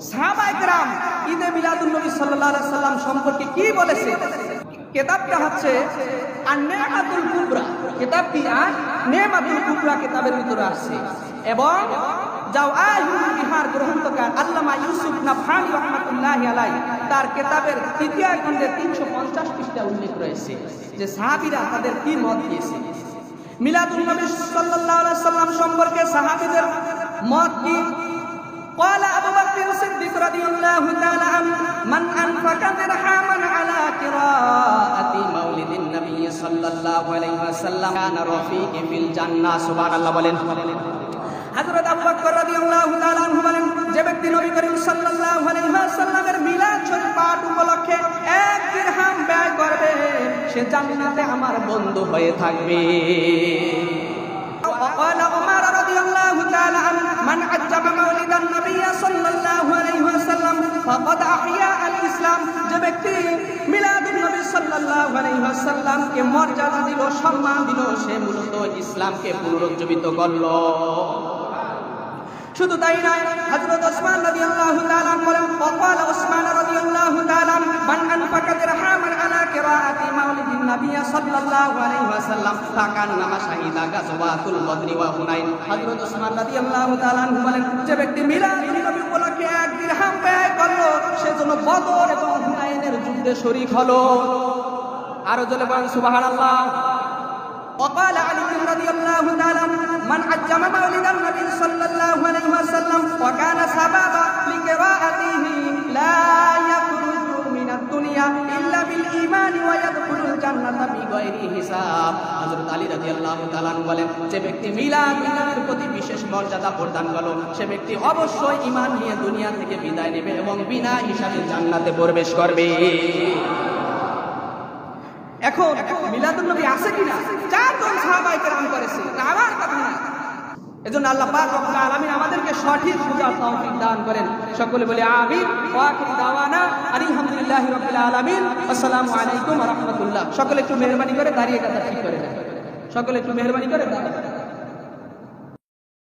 সাহাবায়ে কেরাম ঈদে মিলাদুন নবী সাল্লাল্লাহু আলাইহি সাল্লাম সম্পর্কে কি বলেছে? কিতাবটা হচ্ছে আন-নি'মাতুল কুবরা। কিতাবটি আন-নি'মাতুল কুবরা কিতাবের ভিতরে আছে এবং জাওয়াহিরুল বিহার গ্রন্থকার আল্লামা ইউসুফ নাবহানী রাহমাতুল্লাহি আলাইহি তার কিতাবের তৃতীয় খণ্ডে 350 পৃষ্ঠা উল্লেখ রয়েছে যে সাহাবীরা তাদের কি মত দিয়েছে মিলাদুন নবী সাল্লাল্লাহু আলাইহি সাল্লাম সম্পর্কে। সাহাবীদের মত কি? قال أبو بكر الصديق رضي الله تعالى عنه من أنفق درهما على قراءة مولد النبي صلى الله عليه وسلم كان رفيقي في الجنة سبحان الله বলেন। হযরত আবু বকর রাদিয়াল্লাহু তাআলা আনহু বলেন, যে ব্যক্তি নবী করিম সাল্লাল্লাহু আলাইহি ওয়াসাল্লামের মিলাদ শরীফ পাঠ উপলক্ষে 1 দিরহাম ব্যয় করবে সে জান্নাতে আমার বন্ধু হয়ে থাকবে। وقال عمر رضي الله تعالى عنه من عجب مولد النبي صلى الله عليه وسلم فقد أحيا الإسلام। যে ব্যক্তি মিলাদুন নবী সাল্লাল্লাহু আলাইহি ওয়াসাল্লাম কে মর্যাদা দিল, সম্মান দিল, সে মূলত ইসলামকে পুনরুজ্জীবিত করলো। শুধু তাই নয়, হযরত ওসমান রাদিয়াল্লাহু তাআলা বলেন, وقال عثمان رضي الله تعالى من أنفق درهما على قراءة مولد النبي صلى الله عليه وسلم فكأنما شهد غزوات البدر وحنين। হযরত ওসমান রাদিয়াল্লাহু তাআলা বলেন, যে ব্যক্তি মিলাদুন নবী উপলক্ষে 1 দিরহাম ব্যয় করলো সে যেন বদর এবং হুনাইনের যুদ্ধে শরীক হলো। আরো জোরে বলেন সুবহানাল্লাহ। وقال علي رضي الله تعالى من عجم مولد النبي صلى الله عليه وسلم وكان سببا لقراءته لا يخرج من الدنيا إلا بالإيمان ويدخل الجنة بغير حساب। হযরত আলী রাদিয়াল্লাহু তাআলা বলেন, যে ব্যক্তি মিলাদুন প্রতি বিশেষ মর্যাদা প্রদান করলো সে ব্যক্তি অবশ্যই ঈমান নিয়ে দুনিয়া থেকে বিদায় নেবে এবং বিনা হিসাবে জান্নাতে প্রবেশ করবে। এখন মিলাদুন নবী আছে কিনা? 4 জন সাহাবায়ে কেরাম করেছে, আমার কথা না। এজন্য আল্লাহ পাক রব্বুল আলামিন আমাদেরকে সঠিক বুঝার তৌফিক দান করেন। সকলে বলি আমিন। ওয়া আখিরু দাওয়ানা আলহামদুলিল্লাহি রাব্বিল আলামিন। আসসালামু আলাইকুম ওয়া রাহমাতুল্লাহ। সকলে একটু মেহেরবানি করে দাঁড়িয়ে কথা ঠিক করে দেন। সকলে একটু মেহেরবানি করে দাঁড়ান।